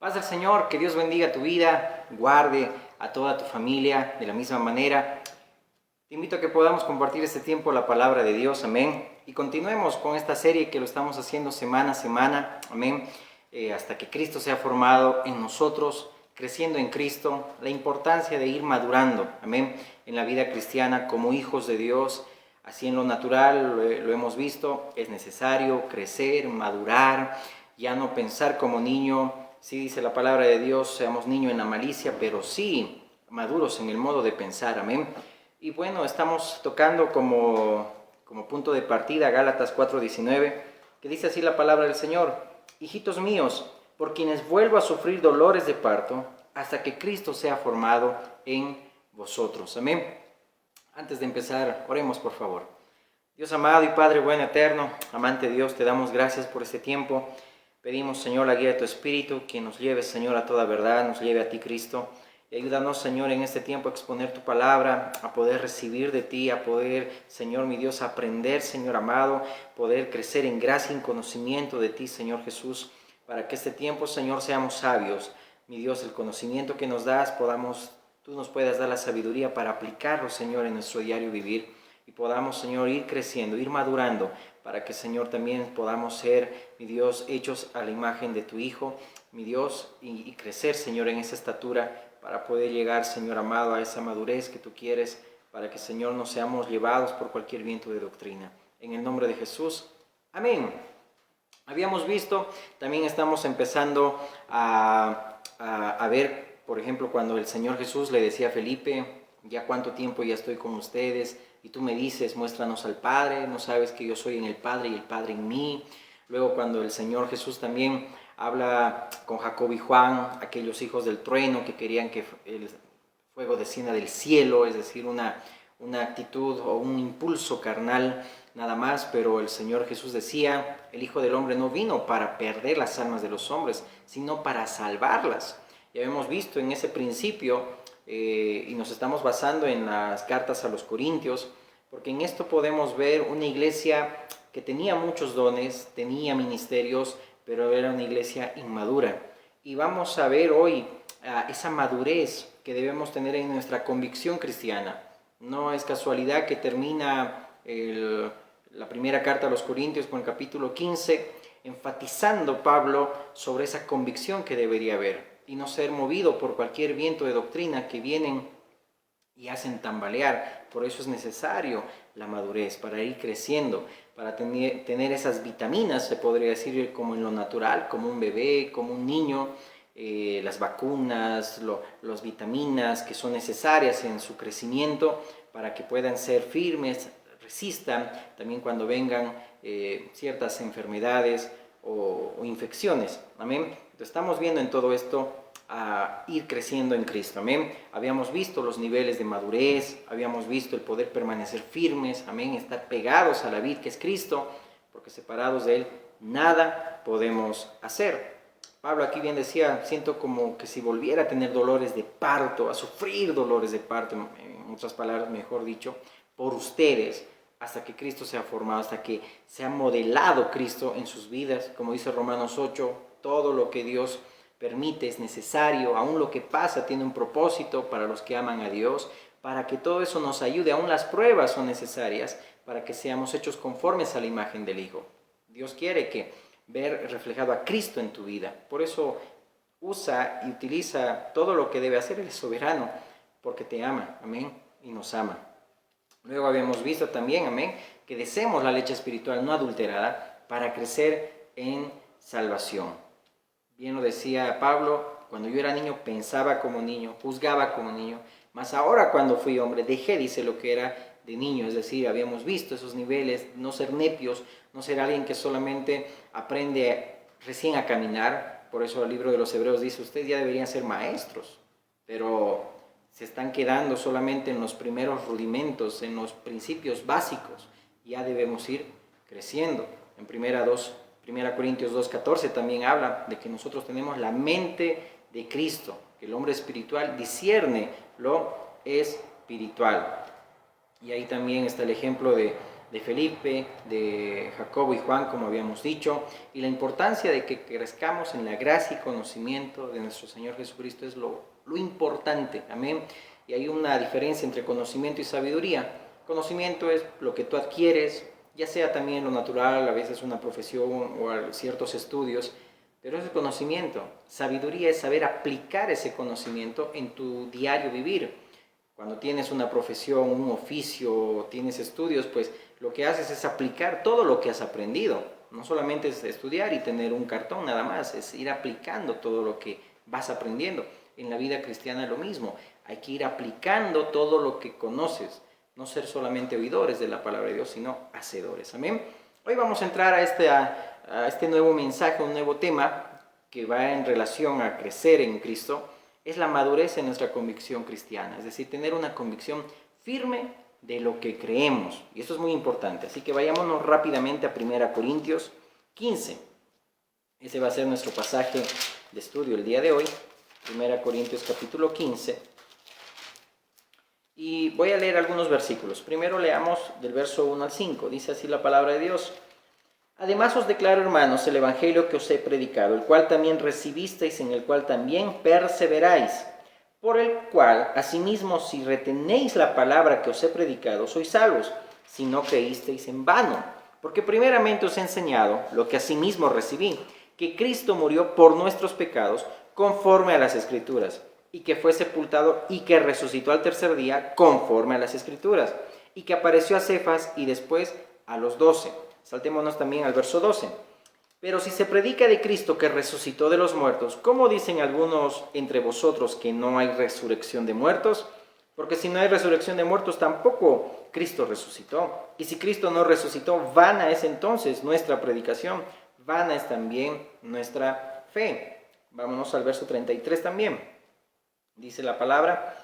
Paz del Señor, que Dios bendiga tu vida, guarde a toda tu familia de la misma manera. Te invito a que podamos compartir este tiempo la palabra de Dios, amén. Y continuemos con esta serie que lo estamos haciendo semana a semana, amén. Hasta que Cristo sea formado en nosotros, creciendo en Cristo, la importancia de ir madurando, amén, en la vida cristiana como hijos de Dios. Así en lo natural lo hemos visto, es necesario crecer, madurar, ya no pensar como niño. Sí dice la palabra de Dios, seamos niños en la malicia, pero sí maduros en el modo de pensar, amén. Y bueno, estamos tocando como punto de partida Gálatas 4:19, que dice así la palabra del Señor: hijitos míos, por quienes vuelvo a sufrir dolores de parto, hasta que Cristo sea formado en vosotros. Amén. Antes de empezar, oremos por favor. Dios amado y Padre bueno, eterno, amante Dios, te damos gracias por este tiempo. Pedimos, Señor, la guía de tu Espíritu, que nos lleve, Señor, a toda verdad, nos lleve a ti, Cristo. Y ayúdanos, Señor, en este tiempo a exponer tu palabra, a poder recibir de ti, a poder, Señor, mi Dios, aprender, Señor amado, poder crecer en gracia y en conocimiento de ti, Señor Jesús, para que este tiempo, Señor, seamos sabios. Mi Dios, el conocimiento que nos das, tú nos puedas dar la sabiduría para aplicarlo, Señor, en nuestro diario vivir. Y podamos, Señor, ir creciendo, ir madurando, para que, Señor, también podamos ser, mi Dios, hechos a la imagen de tu Hijo, mi Dios, y crecer, Señor, en esa estatura, para poder llegar, Señor amado, a esa madurez que tú quieres, para que, Señor, no seamos llevados por cualquier viento de doctrina. En el nombre de Jesús, amén. Habíamos visto, también estamos empezando a ver, por ejemplo, cuando el Señor Jesús le decía a Felipe: ya cuánto tiempo ya estoy con ustedes, y tú me dices, muéstranos al Padre, no sabes que yo soy en el Padre y el Padre en mí. Luego cuando el Señor Jesús también habla con Jacob y Juan, aquellos hijos del trueno que querían que el fuego descienda del cielo, es decir, una actitud o un impulso carnal nada más, pero el Señor Jesús decía: el Hijo del Hombre no vino para perder las almas de los hombres, sino para salvarlas. Ya hemos visto en ese principio, y nos estamos basando en las cartas a los Corintios, porque en esto podemos ver una iglesia que tenía muchos dones, tenía ministerios, pero era una iglesia inmadura. Y vamos a ver hoy esa madurez que debemos tener en nuestra convicción cristiana. No es casualidad que termina la primera carta a los Corintios con el capítulo 15, enfatizando Pablo sobre esa convicción que debería haber, y no ser movido por cualquier viento de doctrina que vienen y hacen tambalear. Por eso es necesario la madurez, para ir creciendo, para tener esas vitaminas, se podría decir, como en lo natural, como un bebé, como un niño, las vacunas, las vitaminas que son necesarias en su crecimiento para que puedan ser firmes, resistan también cuando vengan ciertas enfermedades o infecciones. Amén. Entonces, estamos viendo en todo esto a ir creciendo en Cristo, amén. Habíamos visto los niveles de madurez, habíamos visto el poder permanecer firmes, amén, estar pegados a la vid que es Cristo, porque separados de Él nada podemos hacer. Pablo aquí bien decía: siento como que si volviera a tener dolores de parto, a sufrir dolores de parto, en otras palabras, mejor dicho, por ustedes, hasta que Cristo sea formado, hasta que sea modelado Cristo en sus vidas. Como dice Romanos 8, todo lo que Dios permite es necesario, aún lo que pasa tiene un propósito para los que aman a Dios, para que todo eso nos ayude. Aún las pruebas son necesarias para que seamos hechos conformes a la imagen del Hijo. Dios quiere que ver reflejado a Cristo en tu vida. Por eso usa y utiliza todo lo que debe hacer. Él es soberano, porque te ama, amén, y nos ama. Luego habíamos visto también, amén, que deseemos la leche espiritual no adulterada para crecer en salvación. Bien lo decía Pablo: cuando yo era niño pensaba como niño, juzgaba como niño, mas ahora cuando fui hombre dejé, dice, lo que era de niño. Es decir, habíamos visto esos niveles, no ser nepios, no ser alguien que solamente aprende recién a caminar. Por eso el libro de los Hebreos dice: ustedes ya deberían ser maestros, pero se están quedando solamente en los primeros rudimentos, en los principios básicos. Ya debemos ir creciendo. En 1 Corintios 2:14 también habla de que nosotros tenemos la mente de Cristo, que el hombre espiritual discierne lo espiritual. Y ahí también está el ejemplo de de Felipe, de Jacobo y Juan, como habíamos dicho, y la importancia de que crezcamos en la gracia y conocimiento de nuestro Señor Jesucristo es lo importante, amén. Y hay una diferencia entre conocimiento y sabiduría. Conocimiento es lo que tú adquieres, ya sea también lo natural, a veces una profesión o ciertos estudios, pero es el conocimiento. Sabiduría es saber aplicar ese conocimiento en tu diario vivir. Cuando tienes una profesión, un oficio, tienes estudios, pues lo que haces es aplicar todo lo que has aprendido. No solamente es estudiar y tener un cartón nada más, es ir aplicando todo lo que vas aprendiendo. En la vida cristiana es lo mismo, hay que ir aplicando todo lo que conoces. No ser solamente oidores de la palabra de Dios, sino hacedores. Amén. Hoy vamos a entrar a este nuevo mensaje, un nuevo tema que va en relación a crecer en Cristo. Es la madurez en nuestra convicción cristiana. Es decir, tener una convicción firme de lo que creemos. Y eso es muy importante. Así que vayámonos rápidamente a 1 Corintios 15. Ese va a ser nuestro pasaje de estudio el día de hoy. 1 Corintios capítulo 15. Y voy a leer algunos versículos. Primero leamos del verso 1 al 5. Dice así la palabra de Dios. Además os declaro, hermanos, el evangelio que os he predicado, el cual también recibisteis, en el cual también perseveráis, por el cual, asimismo, si retenéis la palabra que os he predicado, sois salvos, si no creísteis en vano. Porque primeramente os he enseñado lo que asimismo recibí, que Cristo murió por nuestros pecados, conforme a las Escrituras, y que fue sepultado y que resucitó al tercer día conforme a las Escrituras, y que apareció a Cefas y después a los 12. Saltémonos también al verso 12. Pero si se predica de Cristo que resucitó de los muertos, ¿cómo dicen algunos entre vosotros que no hay resurrección de muertos? Porque si no hay resurrección de muertos, tampoco Cristo resucitó. Y si Cristo no resucitó, vana es entonces nuestra predicación, vana es también nuestra fe. Vámonos al verso 33 también. Dice la palabra,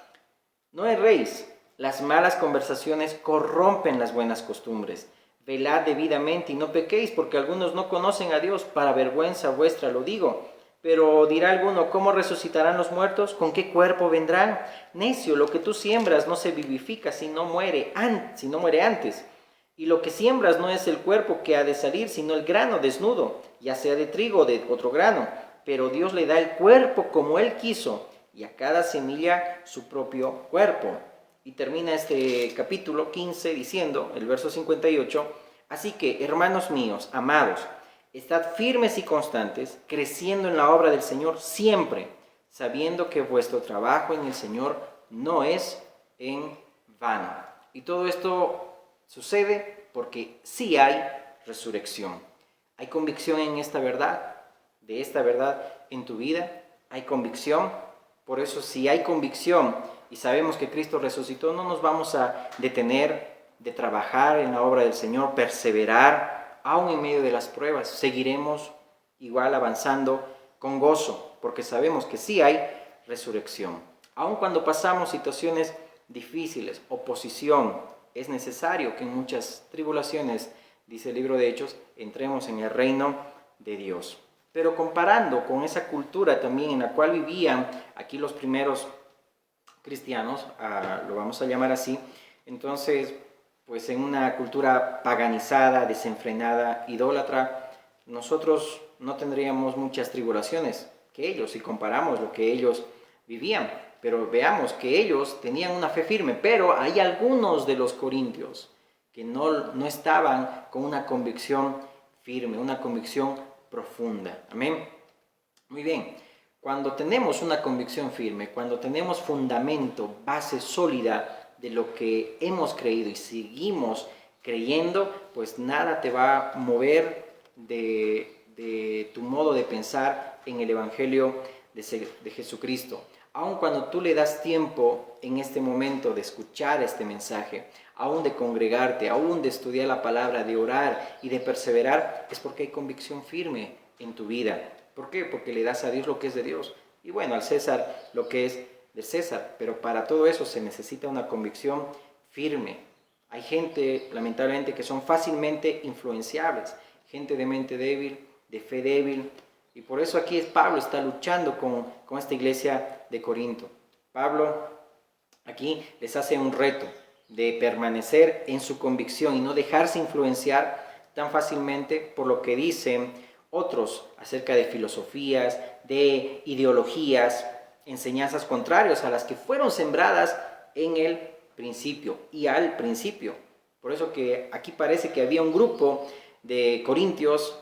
no erréis, las malas conversaciones corrompen las buenas costumbres. Velad debidamente y no pequéis, porque algunos no conocen a Dios, para vergüenza vuestra lo digo. Pero dirá alguno, ¿cómo resucitarán los muertos? ¿Con qué cuerpo vendrán? Necio, lo que tú siembras no se vivifica si no muere antes. Y lo que siembras no es el cuerpo que ha de salir, sino el grano desnudo, ya sea de trigo o de otro grano. Pero Dios le da el cuerpo como Él quiso, y a cada semilla su propio cuerpo. Y termina este capítulo 15 diciendo, el verso 58, así que, hermanos míos, amados, estad firmes y constantes, creciendo en la obra del Señor siempre, sabiendo que vuestro trabajo en el Señor no es en vano. Y todo esto sucede porque sí hay resurrección. Hay convicción en esta verdad, de esta verdad en tu vida, hay convicción. Por eso, si hay convicción y sabemos que Cristo resucitó, no nos vamos a detener de trabajar en la obra del Señor, perseverar, aún en medio de las pruebas. Seguiremos igual avanzando con gozo, porque sabemos que sí hay resurrección. Aun cuando pasamos situaciones difíciles, oposición, es necesario que en muchas tribulaciones, dice el libro de Hechos, entremos en el reino de Dios. Pero comparando con esa cultura también en la cual vivían aquí los primeros cristianos, lo vamos a llamar así, entonces, pues en una cultura paganizada, desenfrenada, idólatra, nosotros no tendríamos muchas tribulaciones que ellos, si comparamos lo que ellos vivían. Pero veamos que ellos tenían una fe firme, pero hay algunos de los corintios que no estaban con una convicción firme, una convicción profunda. Amén. Muy bien. Cuando tenemos una convicción firme, cuando tenemos fundamento, base sólida de lo que hemos creído y seguimos creyendo, pues nada te va a mover de tu modo de pensar en el Evangelio de Jesucristo. Aun cuando tú le das tiempo en este momento de escuchar este mensaje, aún de congregarte, aún de estudiar la palabra, de orar y de perseverar, es porque hay convicción firme en tu vida. ¿Por qué? Porque le das a Dios lo que es de Dios. Y bueno, al César lo que es de César. Pero para todo eso se necesita una convicción firme. Hay gente, lamentablemente, que son fácilmente influenciables. Gente de mente débil, de fe débil. Y por eso aquí Pablo está luchando con esta iglesia de Corinto. Pablo aquí les hace un reto. de permanecer en su convicción y no dejarse influenciar tan fácilmente por lo que dicen otros acerca de filosofías, de ideologías, enseñanzas contrarias a las que fueron sembradas en el principio y al principio. Por eso que aquí parece que había un grupo de corintios,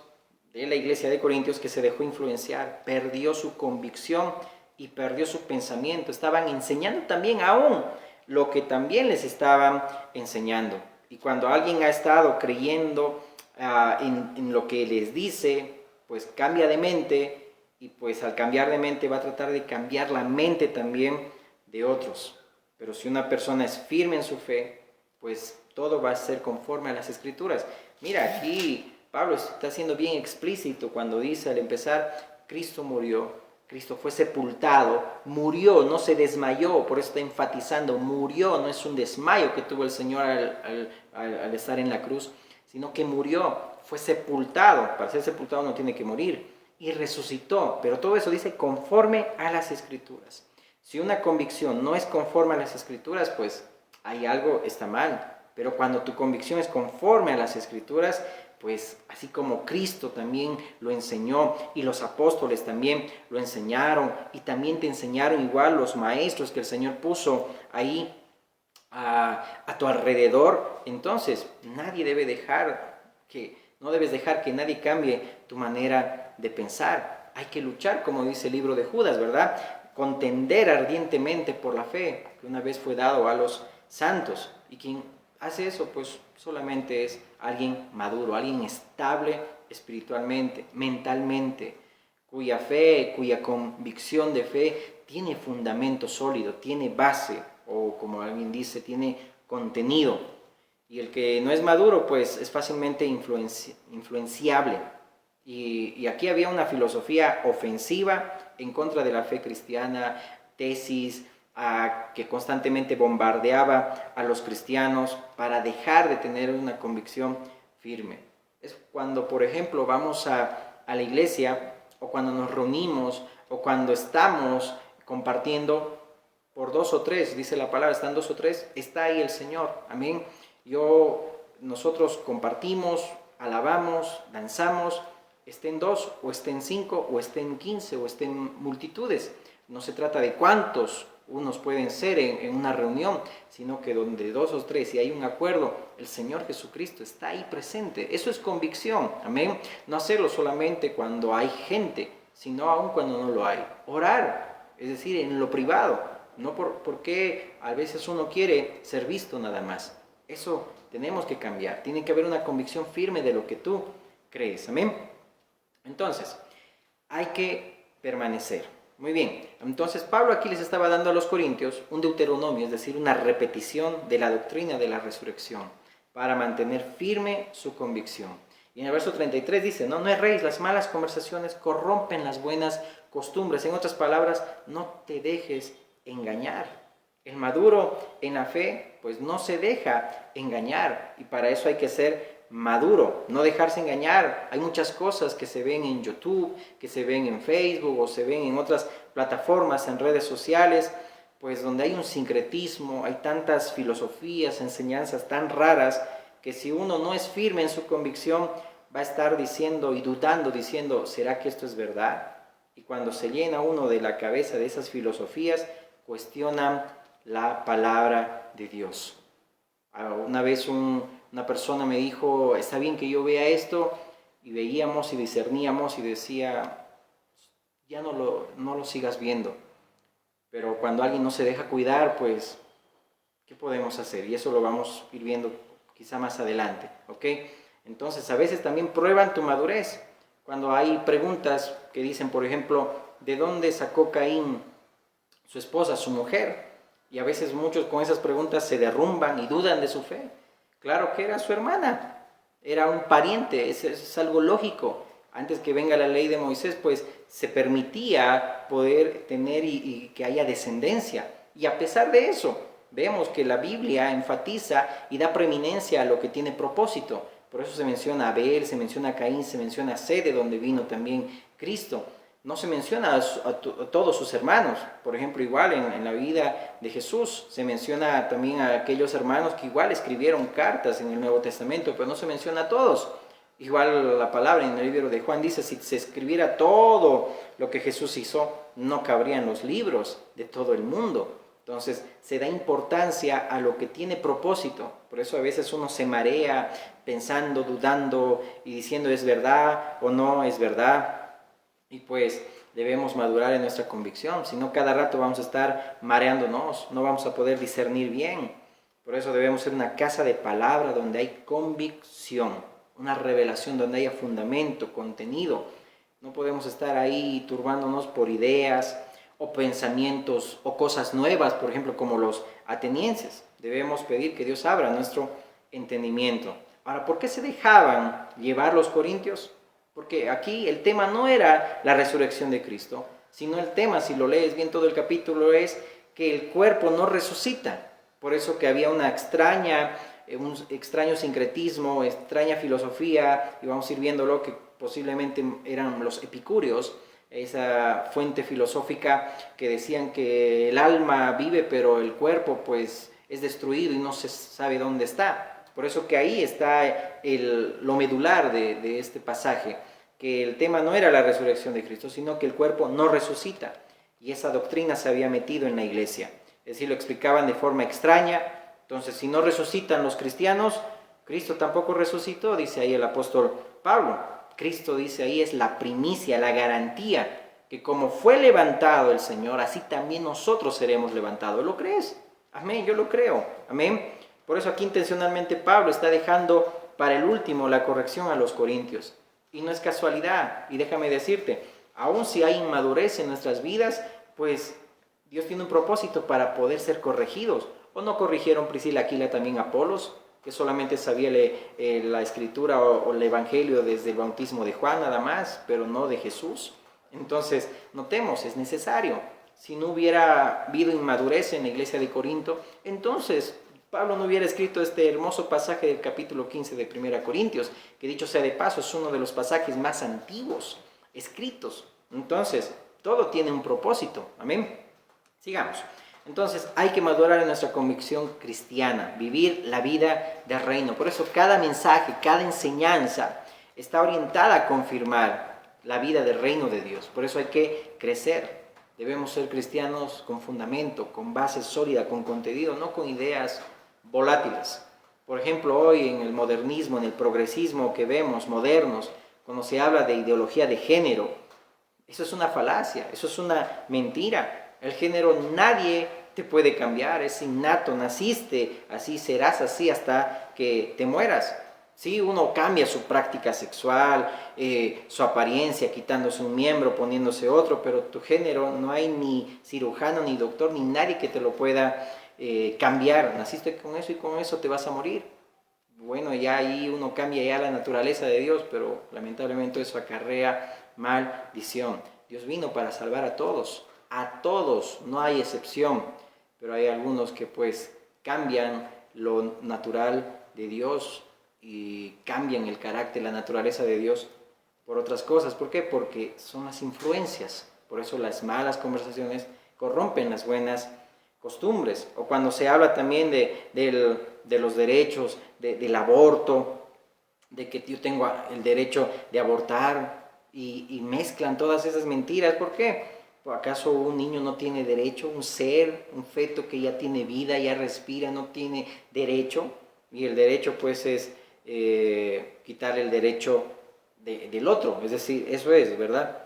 de la iglesia de Corintios, que se dejó influenciar, perdió su convicción y perdió su pensamiento. Estaban enseñando también aún lo que también les estaban enseñando. Y cuando alguien ha estado creyendo en lo que les dice, pues cambia de mente, y pues al cambiar de mente va a tratar de cambiar la mente también de otros. Pero si una persona es firme en su fe, pues todo va a ser conforme a las Escrituras. Mira, aquí Pablo está siendo bien explícito cuando dice al empezar, Cristo murió, Cristo fue sepultado, murió, no se desmayó, por eso está enfatizando, murió, no es un desmayo que tuvo el Señor al estar en la cruz, sino que murió, fue sepultado. Para ser sepultado no tiene que morir, y resucitó. Pero todo eso dice conforme a las Escrituras. Si una convicción no es conforme a las Escrituras, pues hay algo está mal. Pero cuando tu convicción es conforme a las Escrituras, pues así como Cristo también lo enseñó y los apóstoles también lo enseñaron, y también te enseñaron igual los maestros que el Señor puso ahí a tu alrededor, entonces nadie debe no debes dejar que nadie cambie tu manera de pensar. Hay que luchar, como dice el libro de Judas, ¿verdad? Contender ardientemente por la fe que una vez fue dado a los santos. Y quien hace eso, pues solamente es alguien maduro, alguien estable espiritualmente, mentalmente, cuya fe, cuya convicción de fe tiene fundamento sólido, tiene base, o como alguien dice, tiene contenido. Y el que no es maduro, pues es fácilmente influenciable. Y aquí había una filosofía ofensiva en contra de la fe cristiana, tesis que constantemente bombardeaba a los cristianos para dejar de tener una convicción firme. Es cuando, por ejemplo, vamos a la iglesia, o cuando nos reunimos, o cuando estamos compartiendo por dos o tres, dice la palabra, están dos o tres, está ahí el Señor. Amén. Nosotros compartimos, alabamos, danzamos, estén dos, o estén 5, o estén 15, o estén multitudes. No se trata de cuántos unos pueden ser en una reunión, sino que donde dos o tres, si hay un acuerdo, el Señor Jesucristo está ahí presente. Eso es convicción, amén. No hacerlo solamente cuando hay gente, sino aún cuando no lo hay. Orar, es decir, en lo privado, no porque a veces uno quiere ser visto nada más. Eso tenemos que cambiar. Tiene que haber una convicción firme de lo que tú crees, amén. Entonces, hay que permanecer. Muy bien, entonces Pablo aquí les estaba dando a los corintios un deuteronomio, es decir, una repetición de la doctrina de la resurrección para mantener firme su convicción. Y en el verso 33 dice, no erréis, las malas conversaciones corrompen las buenas costumbres. En otras palabras, no te dejes engañar. El maduro en la fe, pues no se deja engañar, y para eso hay que ser maduro, no dejarse engañar. Hay muchas cosas que se ven en YouTube, que se ven en Facebook, o se ven en otras plataformas, en redes sociales, pues donde hay un sincretismo, hay tantas filosofías, enseñanzas tan raras, que si uno no es firme en su convicción, va a estar diciendo y dudando, diciendo, ¿será que esto es verdad? Y cuando se llena uno de la cabeza de esas filosofías, cuestionan la palabra de Dios. Una vez una persona me dijo, está bien que yo vea esto, y veíamos y discerníamos y decía, ya no lo sigas viendo. Pero cuando alguien no se deja cuidar, pues, ¿qué podemos hacer? Y eso lo vamos a ir viendo quizá más adelante, ¿ok? Entonces, a veces también prueban tu madurez. Cuando hay preguntas que dicen, por ejemplo, ¿de dónde sacó Caín su esposa, su mujer? Y a veces muchos con esas preguntas se derrumban y dudan de su fe. Claro que era su hermana, era un pariente, es algo lógico. Antes que venga la ley de Moisés, pues se permitía poder tener y que haya descendencia. Y a pesar de eso, vemos que la Biblia enfatiza y da preeminencia a lo que tiene propósito. Por eso se menciona a Abel, se menciona a Caín, se menciona a Seth, de donde vino también Cristo. no se menciona a todos sus hermanos. Por ejemplo, igual en la vida de Jesús se menciona también a aquellos hermanos que igual escribieron cartas en el Nuevo Testamento, pero no se menciona a todos. Igual la palabra en el libro de Juan dice, si se escribiera todo lo que Jesús hizo, no cabrían los libros de todo el mundo. Entonces se da importancia a lo que tiene propósito. Por eso a veces uno se marea pensando, dudando y diciendo es verdad o no es verdad. Y pues debemos madurar en nuestra convicción. Si no, cada rato vamos a estar mareándonos, no vamos a poder discernir bien. Por eso debemos ser una casa de palabra donde hay convicción, una revelación donde haya fundamento, contenido. No podemos estar ahí turbándonos por ideas o pensamientos o cosas nuevas, por ejemplo, como los atenienses. Debemos pedir que Dios abra nuestro entendimiento. Ahora, ¿por qué se dejaban llevar los corintios? Porque aquí el tema no era la resurrección de Cristo, sino el tema, si lo lees bien todo el capítulo, es que el cuerpo no resucita. Por eso que había un extraño sincretismo, extraña filosofía, y vamos a ir viéndolo, que posiblemente eran los epicúreos, esa fuente filosófica que decían que el alma vive, pero el cuerpo pues es destruido y no se sabe dónde está. Por eso que ahí está lo medular de este pasaje, que el tema no era la resurrección de Cristo, sino que el cuerpo no resucita. Y esa doctrina se había metido en la iglesia. Es decir, lo explicaban de forma extraña. Entonces, si no resucitan los cristianos, Cristo tampoco resucitó, dice ahí el apóstol Pablo. Cristo, dice ahí, es la primicia, la garantía, que como fue levantado el Señor, así también nosotros seremos levantados. ¿Lo crees? Amén, yo lo creo. Amén. Por eso aquí intencionalmente Pablo está dejando para el último la corrección a los corintios. Y no es casualidad. Y déjame decirte, aun si hay inmadurez en nuestras vidas, pues Dios tiene un propósito para poder ser corregidos. ¿O no corrigieron Priscila, Aquila también a Apolos, que solamente sabía la escritura o el evangelio desde el bautismo de Juan nada más, pero no de Jesús? Entonces, notemos, es necesario. Si no hubiera habido inmadurez en la iglesia de Corinto, entonces Pablo no hubiera escrito este hermoso pasaje del capítulo 15 de 1 Corintios, que dicho sea de paso, es uno de los pasajes más antiguos escritos. Entonces, todo tiene un propósito. Amén. Sigamos. Entonces, hay que madurar en nuestra convicción cristiana, vivir la vida del reino. Por eso, cada mensaje, cada enseñanza está orientada a confirmar la vida del reino de Dios. Por eso hay que crecer. Debemos ser cristianos con fundamento, con base sólida, con contenido, no con ideas volátiles. Por ejemplo, hoy en el modernismo, en el progresismo que vemos, modernos, cuando se habla de ideología de género, eso es una falacia, eso es una mentira. El género nadie te puede cambiar, es innato, naciste así, serás así hasta que te mueras. Sí, uno cambia su práctica sexual, su apariencia, quitándose un miembro, poniéndose otro, pero tu género no hay ni cirujano, ni doctor, ni nadie que te lo pueda cambiar. Naciste con eso y con eso te vas a morir. Bueno, ya ahí uno cambia ya la naturaleza de Dios, pero lamentablemente eso acarrea maldición. Dios vino para salvar a todos, no hay excepción, pero hay algunos que pues cambian lo natural de Dios y cambian el carácter, la naturaleza de Dios por otras cosas. ¿Por qué? Porque son las influencias. Por eso las malas conversaciones corrompen las buenas costumbres. O cuando se habla también de los derechos, del aborto, de que yo tengo el derecho de abortar y mezclan todas esas mentiras. ¿Por qué? ¿Acaso un niño no tiene derecho? ¿Un ser, un feto que ya tiene vida, ya respira, no tiene derecho? Y el derecho pues es quitar el derecho del otro. Es decir, eso es, ¿verdad?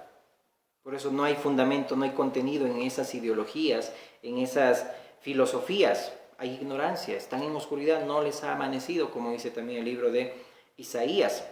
Por eso no hay fundamento, no hay contenido en esas ideologías, en esas filosofías. Hay ignorancia, están en oscuridad, no les ha amanecido, como dice también el libro de Isaías.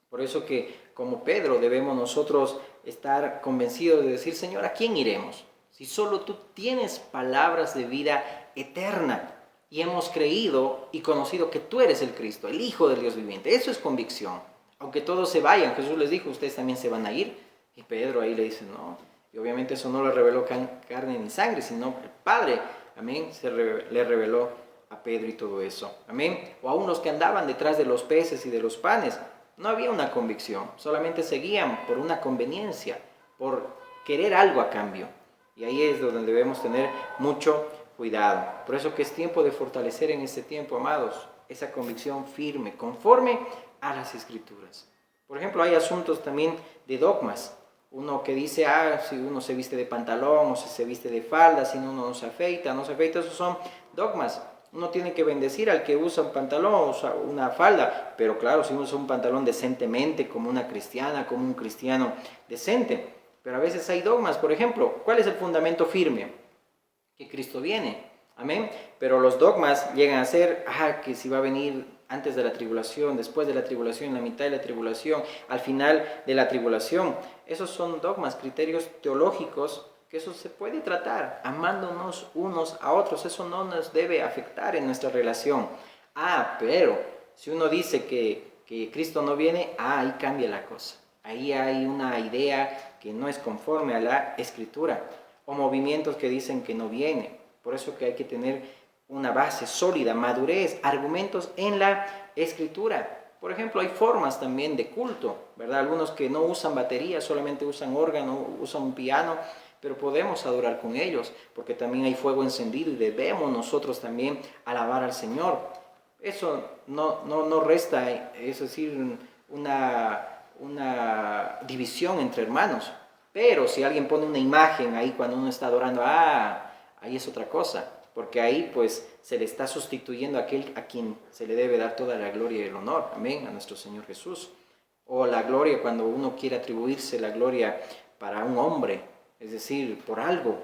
Por eso que como Pedro debemos nosotros estar convencidos de decir, Señor, ¿a quién iremos? Si solo tú tienes palabras de vida eterna y hemos creído y conocido que tú eres el Cristo, el Hijo del Dios viviente. Eso es convicción. Aunque todos se vayan, Jesús les dijo, ustedes también se van a ir. Y Pedro ahí le dice, no. Y obviamente eso no lo reveló carne ni sangre, sino el Padre. Amén. Le reveló a Pedro y todo eso. Amén. O aún los que andaban detrás de los peces y de los panes. No había una convicción, solamente seguían por una conveniencia. por querer algo a cambio. Y ahí es donde debemos tener mucho cuidado. Por eso que es tiempo de fortalecer en este tiempo, amados, esa convicción firme, conforme a las Escrituras. Por ejemplo, hay asuntos también de dogmas. Uno que dice, si uno se viste de pantalón o si se viste de falda, si uno no se afeita, esos son dogmas. Uno tiene que bendecir al que usa un pantalón o usa una falda, pero claro, si uno usa un pantalón decentemente, como una cristiana, como un cristiano decente. Pero a veces hay dogmas, por ejemplo, ¿cuál es el fundamento firme? Que Cristo viene, amén. Pero los dogmas llegan a ser, que si va a venir antes de la tribulación, después de la tribulación, en la mitad de la tribulación, al final de la tribulación. Esos son dogmas, criterios teológicos, que eso se puede tratar, amándonos unos a otros. Eso no nos debe afectar en nuestra relación. Pero si uno dice que Cristo no viene, ahí cambia la cosa. Ahí hay una idea que no es conforme a la Escritura, o movimientos que dicen que no viene. Por eso que hay que tener una base sólida, madurez, argumentos en la Escritura. Por ejemplo, hay formas también de culto, ¿verdad? Algunos que no usan batería, solamente usan órgano, usan un piano, pero podemos adorar con ellos, porque también hay fuego encendido y debemos nosotros también alabar al Señor. Eso no resta, es decir, una división entre hermanos. Pero si alguien pone una imagen ahí cuando uno está adorando, ahí es otra cosa, porque ahí pues se le está sustituyendo a aquel a quien se le debe dar toda la gloria y el honor, amén, a nuestro Señor Jesús. O la gloria cuando uno quiere atribuirse la gloria para un hombre, es decir, por algo,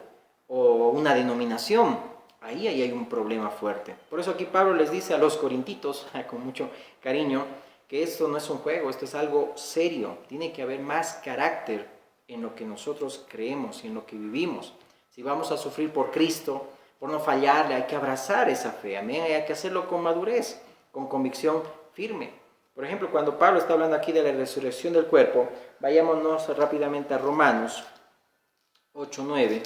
o una denominación, ahí hay un problema fuerte. Por eso aquí Pablo les dice a los corintios, con mucho cariño, que esto no es un juego, esto es algo serio, tiene que haber más carácter en lo que nosotros creemos y en lo que vivimos. Si vamos a sufrir por Cristo, por no fallarle, hay que abrazar esa fe, amén, hay que hacerlo con madurez, con convicción firme. Por ejemplo, cuando Pablo está hablando aquí de la resurrección del cuerpo, vayámonos rápidamente a Romanos 8:9,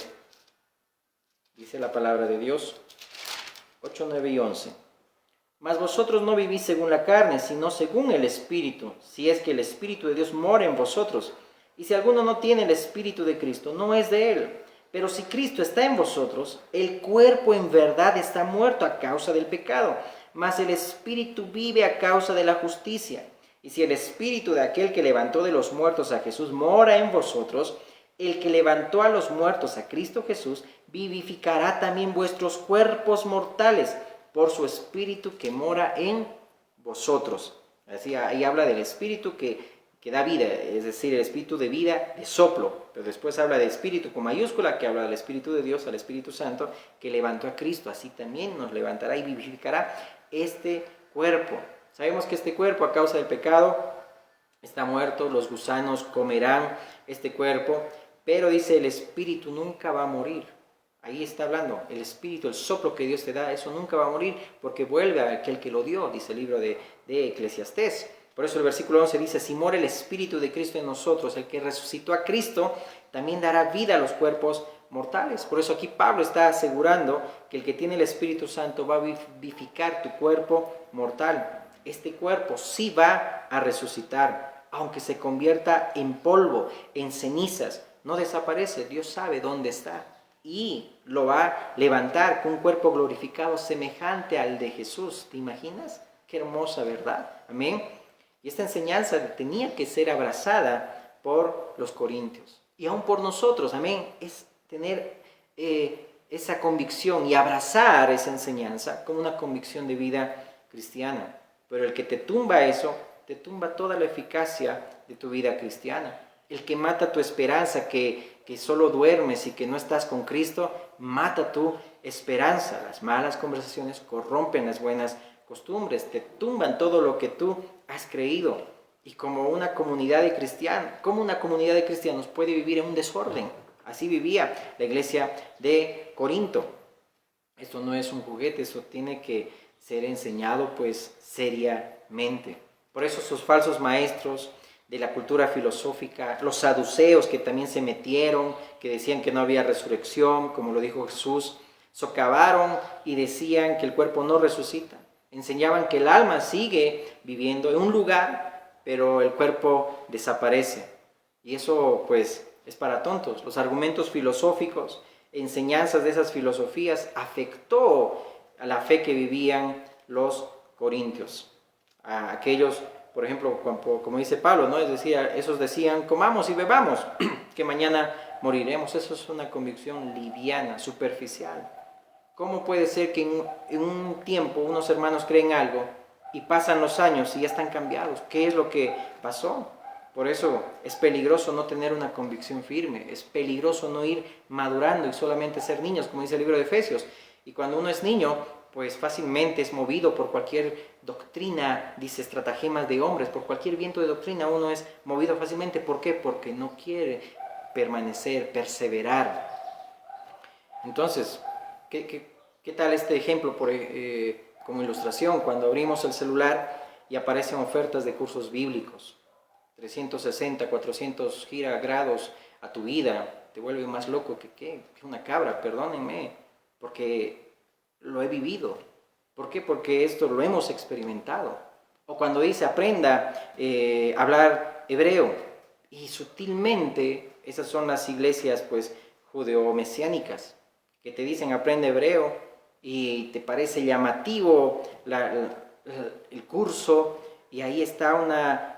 dice la palabra de Dios, 8:9 y 11. Mas vosotros no vivís según la carne, sino según el Espíritu, si es que el Espíritu de Dios mora en vosotros. Y si alguno no tiene el Espíritu de Cristo, no es de él. Pero si Cristo está en vosotros, el cuerpo en verdad está muerto a causa del pecado, mas el Espíritu vive a causa de la justicia. Y si el Espíritu de aquel que levantó de los muertos a Jesús mora en vosotros, el que levantó a los muertos a Cristo Jesús, vivificará también vuestros cuerpos mortales por su Espíritu que mora en vosotros. Así, ahí habla del Espíritu que da vida, es decir, el espíritu de vida, de soplo. Pero después habla de espíritu con mayúscula, que habla del Espíritu de Dios, al Espíritu Santo, que levantó a Cristo. Así también nos levantará y vivificará este cuerpo. Sabemos que este cuerpo, a causa del pecado, está muerto, los gusanos comerán este cuerpo, pero dice, el Espíritu nunca va a morir. Ahí está hablando, el Espíritu, el soplo que Dios te da, eso nunca va a morir, porque vuelve a aquel que lo dio, dice el libro de Eclesiastés. Por eso el versículo 11 dice, si mora el Espíritu de Cristo en nosotros, el que resucitó a Cristo, también dará vida a los cuerpos mortales. Por eso aquí Pablo está asegurando que el que tiene el Espíritu Santo va a vivificar tu cuerpo mortal. Este cuerpo sí va a resucitar, aunque se convierta en polvo, en cenizas. No desaparece, Dios sabe dónde está. Y lo va a levantar con un cuerpo glorificado semejante al de Jesús. ¿Te imaginas? Qué hermosa verdad. Amén. Y esta enseñanza tenía que ser abrazada por los corintios. Y aún por nosotros, amén, es tener esa convicción y abrazar esa enseñanza como una convicción de vida cristiana. Pero el que te tumba eso, te tumba toda la eficacia de tu vida cristiana. El que mata tu esperanza, que solo duermes y que no estás con Cristo, mata tu esperanza. Las malas conversaciones corrompen las buenas costumbres, te tumban todo lo que tú has creído. Y como una comunidad de cristianos, ¿cómo una comunidad de cristianos puede vivir en un desorden? Así vivía la iglesia de Corinto. Esto no es un juguete, eso tiene que ser enseñado pues seriamente. Por eso sus falsos maestros de la cultura filosófica, los saduceos que también se metieron, que decían que no había resurrección, como lo dijo Jesús, socavaron y decían que el cuerpo no resucita. Enseñaban que el alma sigue viviendo en un lugar, pero el cuerpo desaparece. Y eso pues es para tontos. Los argumentos filosóficos, enseñanzas de esas filosofías afectó a la fe que vivían los corintios. A aquellos, por ejemplo, como dice Pablo, ¿no? Es decir, esos decían, comamos y bebamos, que mañana moriremos. Eso es una convicción liviana, superficial. ¿Cómo puede ser que en un tiempo unos hermanos creen algo y pasan los años y ya están cambiados? ¿Qué es lo que pasó? Por eso es peligroso no tener una convicción firme, es peligroso no ir madurando y solamente ser niños, como dice el libro de Efesios. Y cuando uno es niño, pues fácilmente es movido por cualquier doctrina, dice estratagemas de hombres, por cualquier viento de doctrina uno es movido fácilmente. ¿Por qué? Porque no quiere permanecer, perseverar. Entonces, ¿qué tal este ejemplo como ilustración? Cuando abrimos el celular y aparecen ofertas de cursos bíblicos, 360, 400 grados a tu vida, te vuelve más loco que una cabra, perdónenme, porque lo he vivido. ¿Por qué? Porque esto lo hemos experimentado. O cuando dice aprenda a hablar hebreo, y sutilmente esas son las iglesias pues judeo-mesiánicas, que te dicen aprende hebreo y te parece llamativo el curso, y ahí está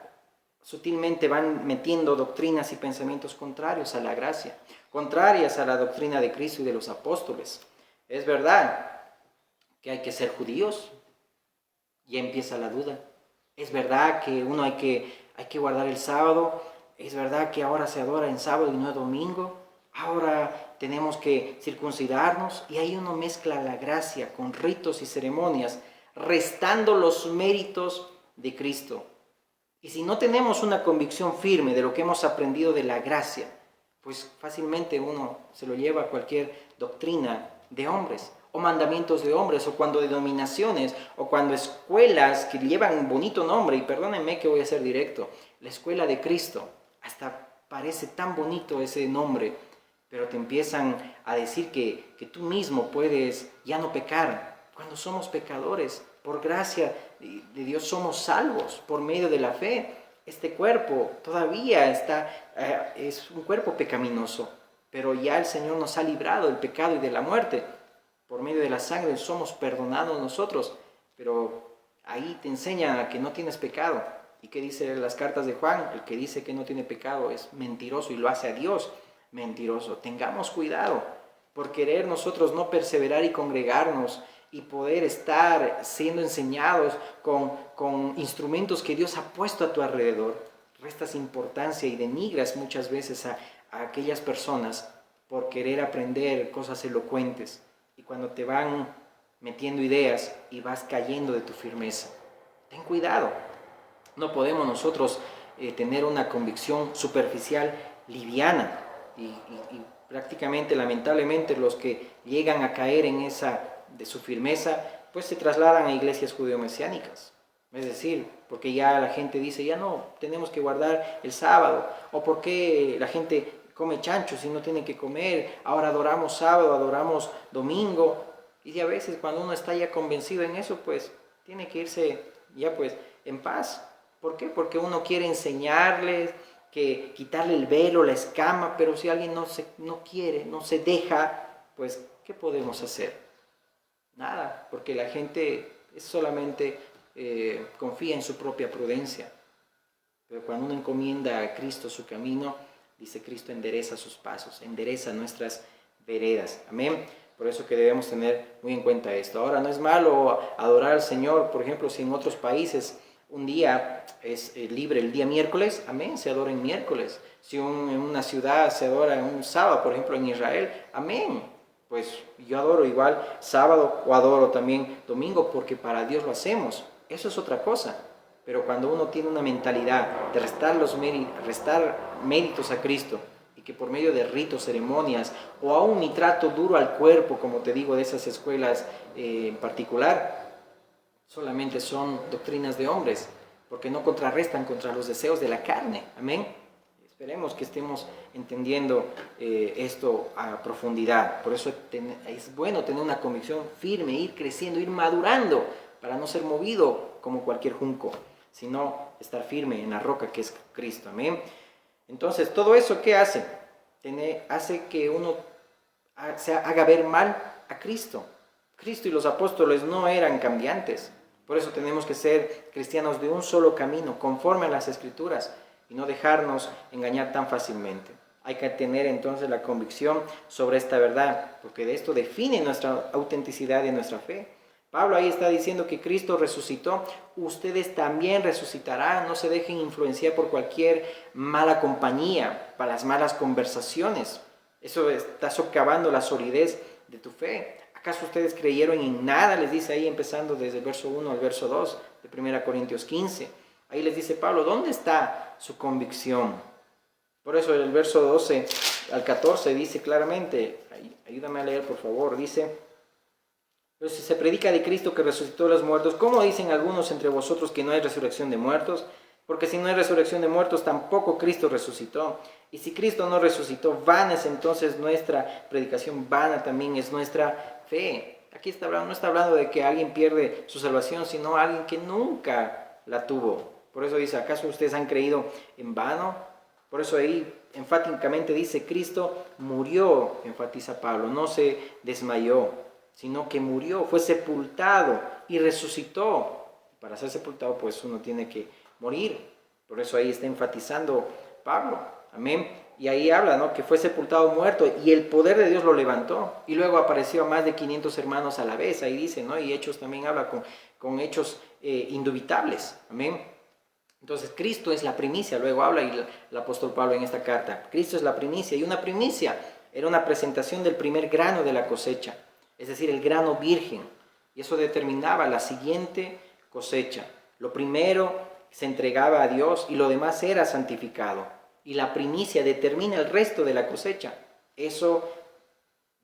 sutilmente van metiendo doctrinas y pensamientos contrarios a la gracia, contrarias a la doctrina de Cristo y de los apóstoles. Es verdad que hay que ser judíos, ya empieza la duda. Es verdad que uno hay que guardar el sábado, es verdad que ahora se adora en sábado y no domingo, ahora tenemos que circuncidarnos, y ahí uno mezcla la gracia con ritos y ceremonias, restando los méritos de Cristo. Y si no tenemos una convicción firme de lo que hemos aprendido de la gracia, pues fácilmente uno se lo lleva a cualquier doctrina de hombres, o mandamientos de hombres, o cuando denominaciones, o cuando escuelas que llevan un bonito nombre, y perdónenme que voy a ser directo, la escuela de Cristo, hasta parece tan bonito ese nombre, pero te empiezan a decir que tú mismo puedes ya no pecar, cuando somos pecadores. Por gracia de Dios somos salvos por medio de la fe. Este cuerpo todavía es un cuerpo pecaminoso, pero ya el Señor nos ha librado del pecado y de la muerte. Por medio de la sangre somos perdonados nosotros, pero ahí te enseñan a que no tienes pecado. ¿Y qué dice las cartas de Juan? El que dice que no tiene pecado es mentiroso y lo hace a Dios mentiroso. Tengamos cuidado por querer nosotros no perseverar y congregarnos y poder estar siendo enseñados con instrumentos que Dios ha puesto a tu alrededor. Restas importancia y denigras muchas veces a aquellas personas por querer aprender cosas elocuentes, y cuando te van metiendo ideas y vas cayendo de tu firmeza. Ten cuidado. No podemos nosotros tener una convicción superficial, liviana, y prácticamente, lamentablemente, los que llegan a caer en esa de su firmeza, pues se trasladan a iglesias judeo-mesiánicas. Es decir, porque ya la gente dice, ya no, tenemos que guardar el sábado, o porque la gente come chancho si no tiene que comer, ahora adoramos sábado, adoramos domingo, y a veces cuando uno está ya convencido en eso, pues tiene que irse ya pues en paz. ¿Por qué? Porque uno quiere enseñarles, que quitarle el velo, la escama, pero si alguien no quiere, no se deja, pues ¿qué podemos hacer? Nada, porque la gente solamente confía en su propia prudencia. Pero cuando uno encomienda a Cristo su camino, dice Cristo endereza sus pasos, endereza nuestras veredas. Amén. Por eso que debemos tener muy en cuenta esto. Ahora, no es malo adorar al Señor, por ejemplo, si en otros países un día es libre, el día miércoles, amén, se adora en miércoles. Si en una ciudad se adora en un sábado, por ejemplo en Israel, amén. Pues yo adoro igual sábado o adoro también domingo, porque para Dios lo hacemos. Eso es otra cosa. Pero cuando uno tiene una mentalidad de restar méritos a Cristo, y que por medio de ritos, ceremonias, o aún ni trato duro al cuerpo, como te digo, de esas escuelas en particular, solamente son doctrinas de hombres, porque no contrarrestan contra los deseos de la carne. Amén. Esperemos que estemos entendiendo esto a profundidad. Por eso es bueno tener una convicción firme, ir creciendo, ir madurando, para no ser movido como cualquier junco, sino estar firme en la roca que es Cristo. Amén. Entonces, todo eso, ¿qué hace? hace que uno se haga ver mal a Cristo. Cristo y los apóstoles no eran cambiantes. Por eso tenemos que ser cristianos de un solo camino, conforme a las Escrituras, y no dejarnos engañar tan fácilmente. Hay que tener entonces la convicción sobre esta verdad, porque de esto define nuestra autenticidad y nuestra fe. Pablo ahí está diciendo que Cristo resucitó, ustedes también resucitarán, no se dejen influenciar por cualquier mala compañía, para las malas conversaciones. Eso está socavando la solidez de tu fe. ¿Acaso ustedes creyeron en nada? Les dice ahí, empezando desde el verso 1 al verso 2 de 1 Corintios 15. Ahí les dice Pablo, ¿dónde está su convicción? Por eso el verso 12 al 14 dice claramente, ayúdame a leer por favor, dice: pero si se predica de Cristo que resucitó de los muertos, ¿cómo dicen algunos entre vosotros que no hay resurrección de muertos? Porque si no hay resurrección de muertos, tampoco Cristo resucitó. Y si Cristo no resucitó, vana es entonces nuestra predicación, vana también es nuestra fe. Aquí no está hablando de que alguien pierde su salvación, sino alguien que nunca la tuvo. Por eso dice, ¿acaso ustedes han creído en vano? Por eso ahí enfáticamente dice, Cristo murió, enfatiza Pablo, no se desmayó, sino que murió, fue sepultado y resucitó. Para ser sepultado, pues uno tiene que morir. Por eso ahí está enfatizando Pablo. Amén. Y ahí habla, ¿no?, que fue sepultado muerto y el poder de Dios lo levantó. Y luego apareció a más de 500 hermanos a la vez. Ahí dice, ¿no? Y Hechos también habla con hechos indubitables. Amén. Entonces Cristo es la primicia. Luego habla el apóstol Pablo en esta carta. Cristo es la primicia. Y una primicia era una presentación del primer grano de la cosecha. Es decir, el grano virgen. Y eso determinaba la siguiente cosecha. Lo primero se entregaba a Dios y lo demás era santificado. Y la primicia determina el resto de la cosecha. Eso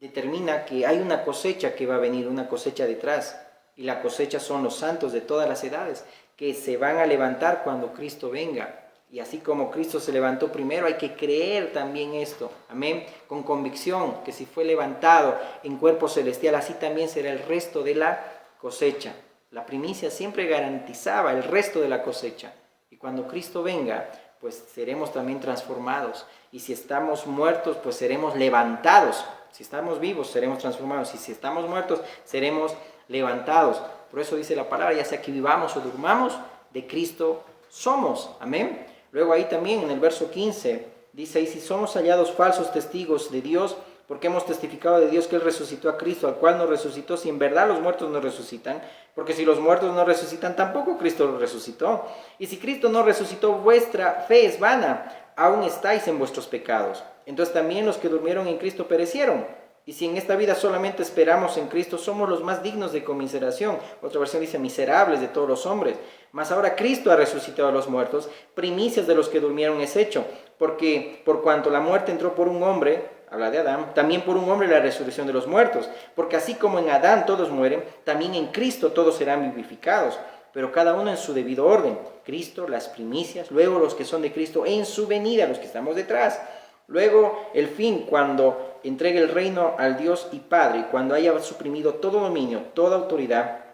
determina que hay una cosecha que va a venir, una cosecha detrás. Y la cosecha son los santos de todas las edades, que se van a levantar cuando Cristo venga. Y así como Cristo se levantó primero, hay que creer también esto. Amén. Con convicción que si fue levantado en cuerpo celestial, así también será el resto de la cosecha. La primicia siempre garantizaba el resto de la cosecha. Y cuando Cristo venga, pues seremos también transformados. Y si estamos muertos, pues seremos levantados. Si estamos vivos, seremos transformados. Y si estamos muertos, seremos levantados. Por eso dice la palabra, ya sea que vivamos o durmamos, de Cristo somos. Amén. Luego ahí también en el verso 15 dice, y si somos hallados falsos testigos de Dios, porque hemos testificado de Dios que Él resucitó a Cristo, al cual no resucitó, si en verdad los muertos no resucitan, porque si los muertos no resucitan, tampoco Cristo los resucitó. Y si Cristo no resucitó, vuestra fe es vana, aún estáis en vuestros pecados. Entonces también los que durmieron en Cristo perecieron. Y si en esta vida solamente esperamos en Cristo, somos los más dignos de conmiseración. Otra versión dice, miserables de todos los hombres. Mas ahora Cristo ha resucitado a los muertos, primicias de los que durmieron es hecho. Porque por cuanto la muerte entró por un hombre, habla de Adán, también por un hombre la resurrección de los muertos. Porque así como en Adán todos mueren, también en Cristo todos serán vivificados. Pero cada uno en su debido orden. Cristo, las primicias, luego los que son de Cristo en su venida, los que estamos detrás. Luego el fin, cuando entregue el reino al Dios y Padre, cuando haya suprimido todo dominio, toda autoridad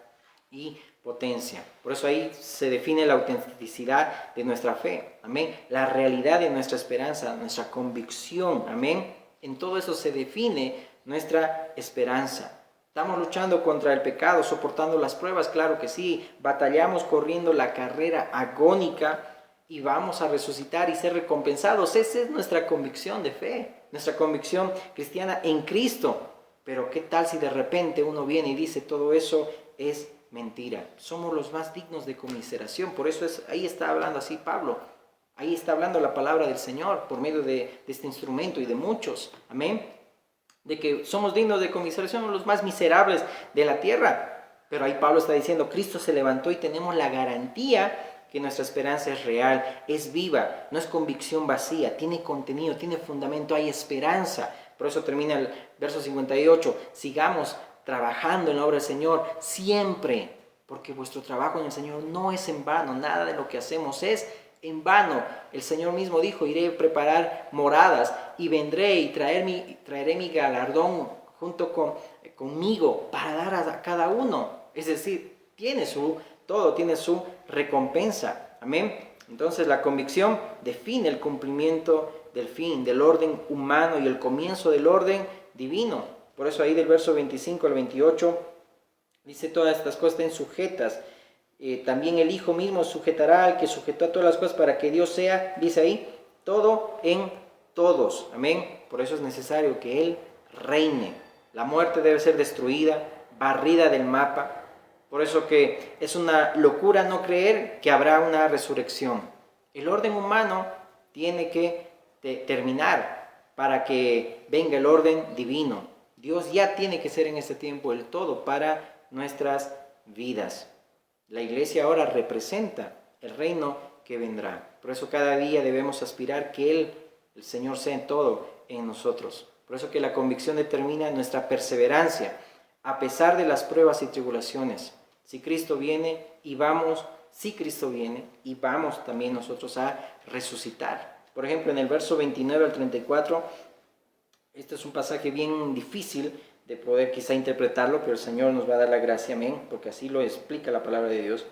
y potencia. Por eso ahí se define la autenticidad de nuestra fe. Amén. La realidad de nuestra esperanza, nuestra convicción. Amén. En todo eso se define nuestra esperanza. ¿Estamos luchando contra el pecado, soportando las pruebas? Claro que sí. Batallamos corriendo la carrera agónica y vamos a resucitar y ser recompensados. Esa es nuestra convicción de fe, nuestra convicción cristiana en Cristo. Pero ¿qué tal si de repente uno viene y dice todo eso es mentira? Somos los más dignos de conmiseración. Por eso ahí está hablando así Pablo. Ahí está hablando la palabra del Señor por medio de este instrumento y de muchos. Amén. De que somos dignos de conmiseración, somos los más miserables de la tierra. Pero ahí Pablo está diciendo, Cristo se levantó y tenemos la garantía que nuestra esperanza es real, es viva, no es convicción vacía, tiene contenido, tiene fundamento, hay esperanza. Por eso termina el verso 58, sigamos trabajando en la obra del Señor siempre, porque vuestro trabajo en el Señor no es en vano, nada de lo que hacemos es en vano. El Señor mismo dijo, iré a preparar moradas y vendré y traeré mi galardón junto conmigo para dar a cada uno. Es decir, todo tiene su recompensa. Amén. Entonces la convicción define el cumplimiento del fin, del orden humano y el comienzo del orden divino. Por eso ahí del verso 25 al 28 dice: todas estas cosas estén sujetas. También el Hijo mismo sujetará al que sujetó a todas las cosas, para que Dios sea, dice ahí, todo en todos. Amén. Por eso es necesario que Él reine. La muerte debe ser destruida, barrida del mapa. Por eso que es una locura no creer que habrá una resurrección. El orden humano tiene que terminar para que venga el orden divino. Dios ya tiene que ser en este tiempo el todo para nuestras vidas. La iglesia ahora representa el reino que vendrá. Por eso cada día debemos aspirar que Él, el Señor, sea en todo en nosotros. Por eso que la convicción determina nuestra perseverancia a pesar de las pruebas y tribulaciones. Si Cristo viene y vamos, si Cristo viene y vamos también nosotros a resucitar. Por ejemplo, en el verso 29 al 34, este es un pasaje bien difícil de poder quizá interpretarlo, pero el Señor nos va a dar la gracia, amén, porque así lo explica la palabra de Dios.